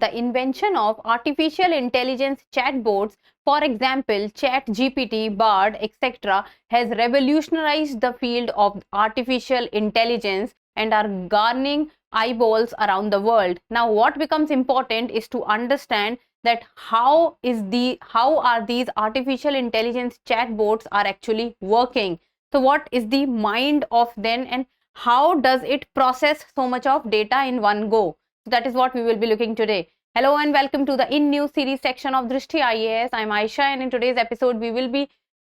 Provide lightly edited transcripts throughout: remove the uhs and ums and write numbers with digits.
the invention of artificial intelligence chatbots, for example, ChatGPT, Bard, etc., has revolutionized the field of artificial intelligence and are garnering eyeballs around the world. Now, what becomes important is to understand that how are these artificial intelligence chatbots are actually working. So what is the mind of them, and how does it process so much of data in one go? So that is what we will be looking today. Hello and welcome to the In News series section of Drishti IAS. I'm Aisha, and in today's episode we will be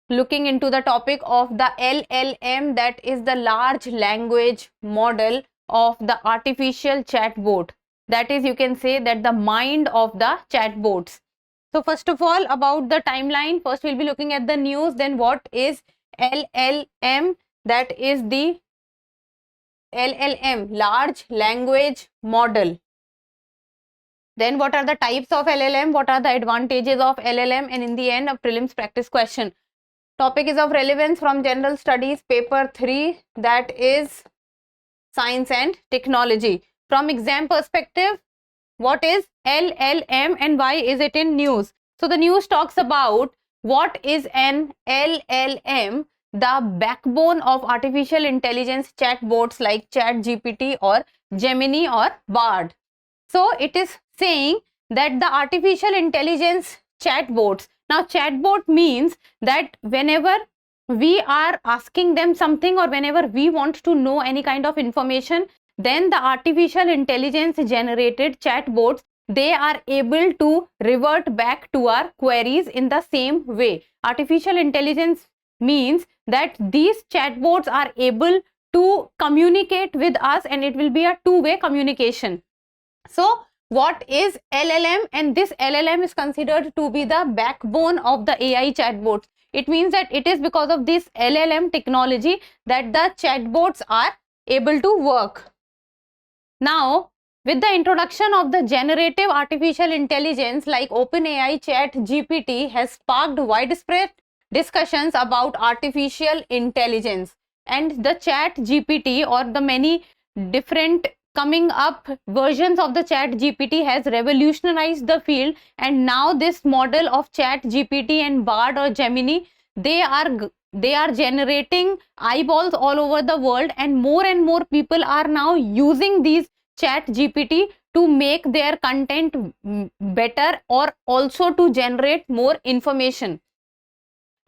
looking into the topic of the LLM, that is the large language model of the artificial chatbot. That is, you can say that the mind of the chatbots. So first of all, about the timeline, first we'll be looking at the news, then what is LLM, that is the LLM, large language model. Then what are the types of LLM, what are the advantages of LLM, and in the end a prelims practice question. Topic is of relevance from General Studies paper 3, that is Science and Technology. From exam perspective, what is LLM and why is it in news? So the news talks about what is an LLM, the backbone of artificial intelligence chatbots like ChatGPT or Gemini or Bard. So it is saying that the artificial intelligence chatbots, now chatbot means that whenever we are asking them something or whenever we want to know any kind of information, then the artificial intelligence generated chatbots, they are able to revert back to our queries in the same way. Artificial intelligence means that these chatbots are able to communicate with us, and it will be a two-way communication. So what is LLM? And this LLM is considered to be the backbone of the AI chatbots. It means that it is because of this LLM technology that the chatbots are able to work. Now, with the introduction of the generative artificial intelligence like OpenAI, ChatGPT has sparked widespread discussions about artificial intelligence, and the ChatGPT or the many different coming up versions of the ChatGPT has revolutionized the field, and now this model of ChatGPT and Bard or Gemini, they are generating eyeballs all over the world, and more people are now using these ChatGPT to make their content better or also to generate more information,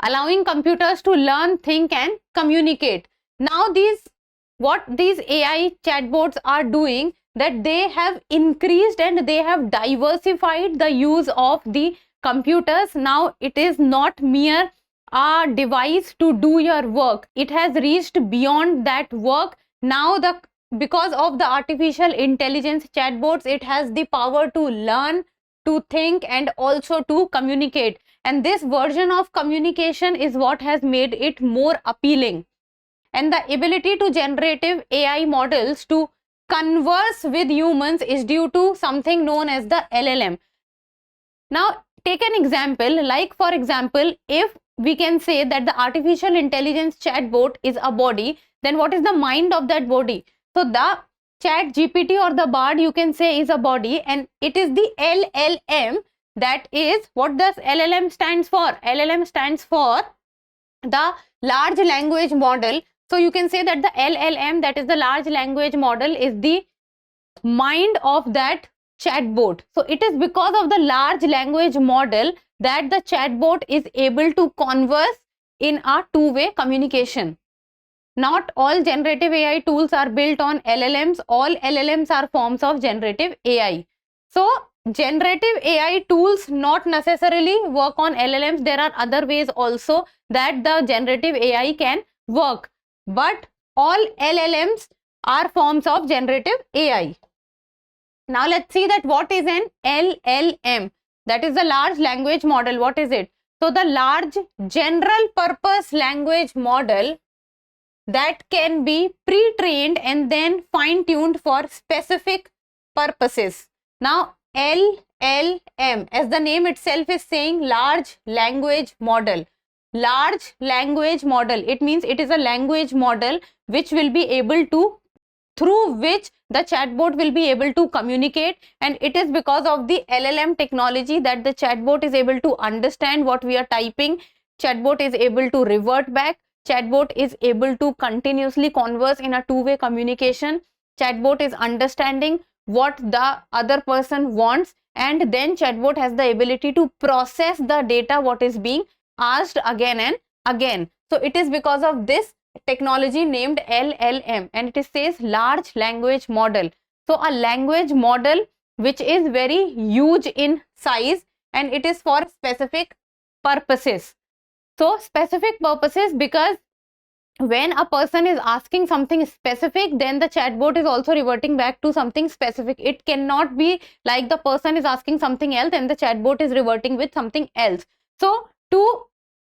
allowing computers to learn, think and communicate. Now what these AI chatbots are doing, that they have increased and they have diversified the use of the computers. Now it is not mere a device to do your work, it has reached beyond that work. Now because of the artificial intelligence chatbots, it has the power to learn, to think and also to communicate, and this version of communication is what has made it more appealing. And the ability to generative AI models to converse with humans is due to something known as the LLM. Now take an example, like for example, if we can say that the artificial intelligence chatbot is a body, then what is the mind of that body? So the ChatGPT or the Bard, you can say, is a body, and it is the LLM, that is what does LLM stands for? LLM stands for the large language model. So you can say that the LLM, that is the large language model, is the mind of that chatbot. So it is because of the large language model that the chatbot is able to converse in a two-way communication. Not all generative AI tools are built on LLMs. All LLMs are forms of generative AI. So generative AI tools not necessarily work on LLMs. There are other ways also that the generative AI can work, but all LLMs are forms of generative AI. Now let's see that what is an LLM, that is the large language model. What is it? So the large general purpose language model that can be pre-trained and then fine-tuned for specific purposes. Now LLM, as the name itself is saying, large language model. Large language model, it means it is a language model which will be able to through which the chatbot will be able to communicate, and it is because of the LLM technology that the chatbot is able to understand what we are typing, chatbot is able to revert back, chatbot is able to continuously converse in a two-way communication, chatbot is understanding what the other person wants, and then chatbot has the ability to process the data what is being asked again and again. So it is because of this technology named LLM, and it says large language model. So a language model which is very huge in size, and it is for specific purposes. So specific purposes, because when a person is asking something specific, then the chatbot is also reverting back to something specific. It cannot be like the person is asking something else and the chatbot is reverting with something else. So to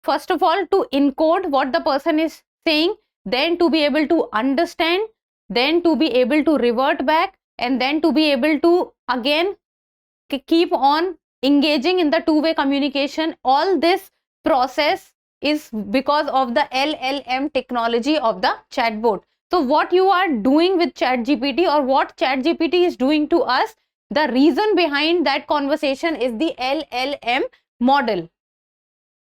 first of all to encode what the person is saying, then to be able to understand, then to be able to revert back, and then to be able to again keep on engaging in the two-way communication, all this process is because of the LLM technology of the chatbot. So what you are doing with ChatGPT, or what ChatGPT is doing to us, the reason behind that conversation is the LLM model.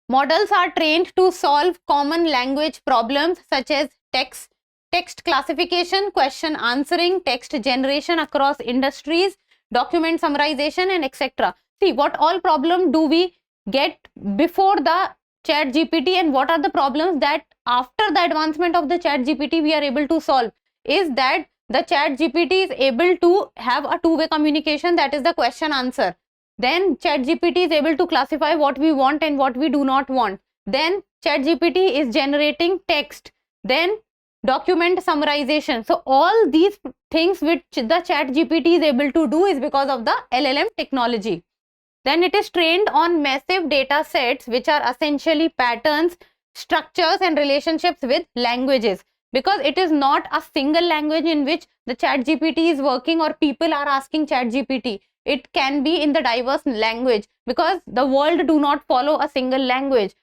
Models are trained to solve common language problems such as text classification, question answering, text generation across industries, document summarization, and etc. See, what all problem do we get before the ChatGPT, and what are the problems that after the advancement of the ChatGPT we are able to solve, is that the ChatGPT is able to have a two-way communication, that is the question answer. Then ChatGPT is able to classify what we want and what we do not want. Then ChatGPT is generating text. Then document summarization. So all these things which the ChatGPT is able to do is because of the LLM technology. Then it is trained on massive data sets which are essentially patterns, structures, and relationships with languages, because it is not a single language in which the ChatGPT is working or people are asking ChatGPT. It can be in the diverse language, because the world do not follow a single language.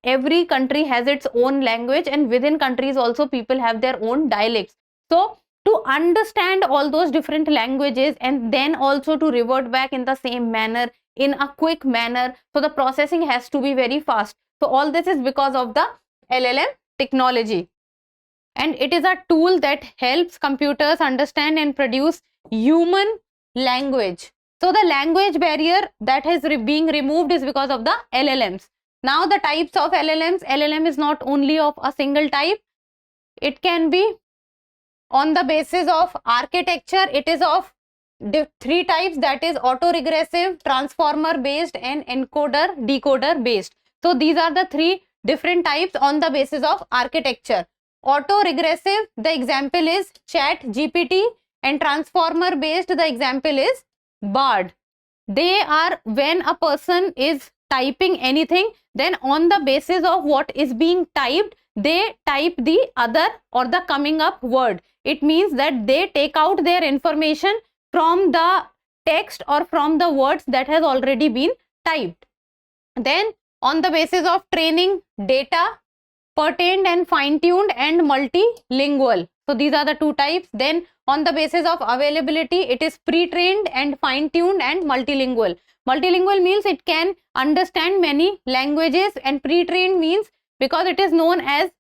Every country has its own language, and within countries also people have their own dialects. So to understand all those different languages and then also to revert back in the same manner, in a quick manner, so the processing has to be very fast. So all this is because of the LLM technology, and it is a tool that helps computers understand and produce human language. So the language barrier that is being removed is because of the LLMs. Now the types of LLMs. LLM is not only of a single type. It can be on the basis of architecture. It is of three types, that is autoregressive, transformer based, and encoder decoder based. So these are the three different types on the basis of architecture. Autoregressive, the example is ChatGPT, and transformer based, the example is Bard. They are when a person is typing anything, then on the basis of what is being typed, they type the other or the coming up word. It means that they take out their information from the text or from the words that has already been typed. Then on the basis of training data, pertained and fine-tuned and multilingual. So these are the two types. Then on the basis of availability, it is pre-trained and fine-tuned and multilingual. Multilingual means it can understand many languages, and pre-trained means because it is known as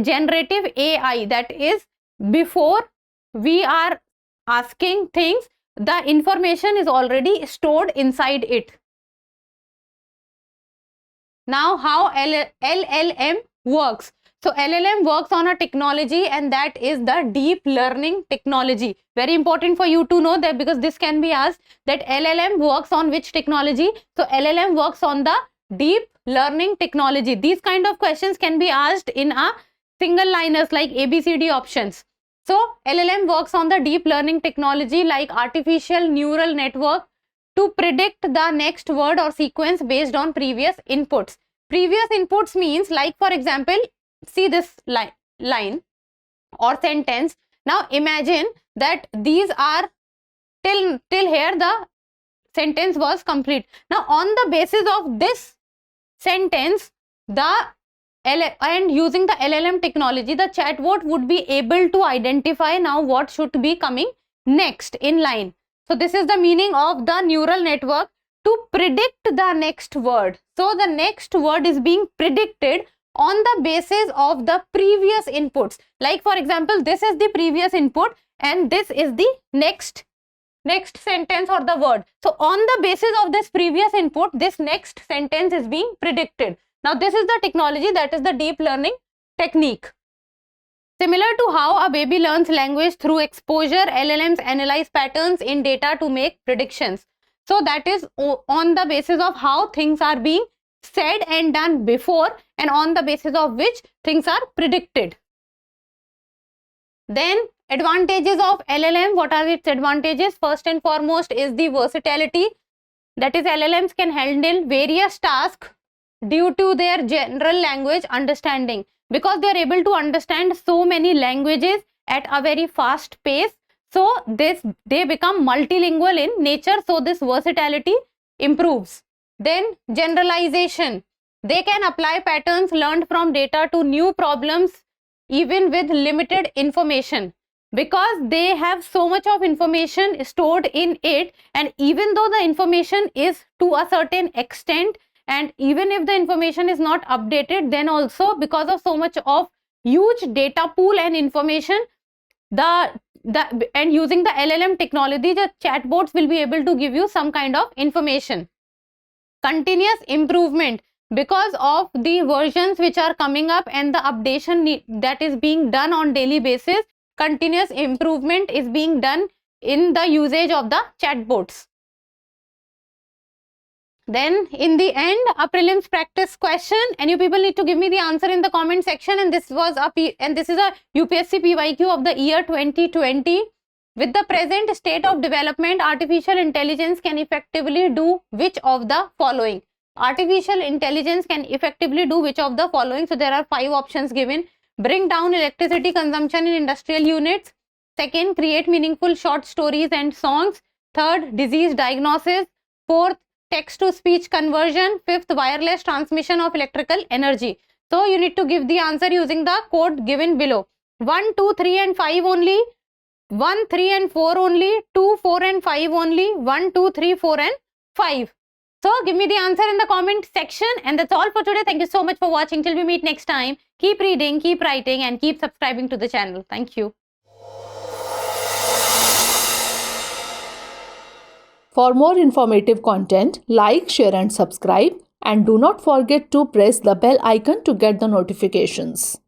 generative AI, that is before we are asking things, the information is already stored inside it. Now how LLM works. So LLM works on a technology, and that is the deep learning technology. Very important for you to know that, because this can be asked, that LLM works on which technology. So LLM works on the deep learning technology. These kind of questions can be asked in a single liners like ABCD options. So LLM works on the deep learning technology like artificial neural network to predict the next word or sequence based on previous inputs. Previous inputs means, like for example, see this line or sentence. Now imagine that these are till here the sentence was complete. Now on the basis of this sentence, the and using the LLM technology, the chatbot would be able to identify now what should be coming next in line. So this is the meaning of the neural network, to predict the next word. So the next word is being predicted on the basis of the previous inputs. Like for example, this is the previous input and this is the next sentence or the word. So on the basis of this previous input, this next sentence is being predicted. Now this is the technology, that is the deep learning technique. Similar to how a baby learns language through exposure, LLMs analyze patterns in data to make predictions. So that is on the basis of how things are being said and done before, and on the basis of which things are predicted. Then advantages of LLM. What are its advantages? First and foremost is the versatility. That is, LLMs can handle various tasks due to their general language understanding. Because they are able to understand so many languages at a very fast pace, so they become multilingual in nature, so this versatility improves. Then generalization. They can apply patterns learned from data to new problems even with limited information, because they have so much of information stored in it, and even though the information is to a certain extent, and even if the information is not updated, then also because of so much of huge data pool and information, and using the LLM technology, the chatbots will be able to give you some kind of information. Continuous improvement. Because of the versions which are coming up and the updation that is being done on daily basis, continuous improvement is being done in the usage of the chatbots. Then in the end, a prelims practice question, and you people need to give me the answer in the comment section. And this is a UPSC PYQ of the year 2020. With the present state of development, artificial intelligence can effectively do which of the following? Artificial intelligence can effectively do which of the following? So there are 5 options given. Bring down electricity consumption in industrial units. Second, create meaningful short stories and songs. Third, disease diagnosis. Fourth, text-to-speech conversion. Fifth, wireless transmission of electrical energy. So you need to give the answer using the code given below. 1, 2, 3 and 5 only. 1, 3 and 4 only. 2, 4 and 5 only. 1, 2, 3, 4 and 5. So give me the answer in the comment section. And that's all for today. Thank you so much for watching. Till we meet next time. Keep reading, keep writing, and keep subscribing to the channel. Thank you. For more informative content, like, share and subscribe, and do not forget to press the bell icon to get the notifications.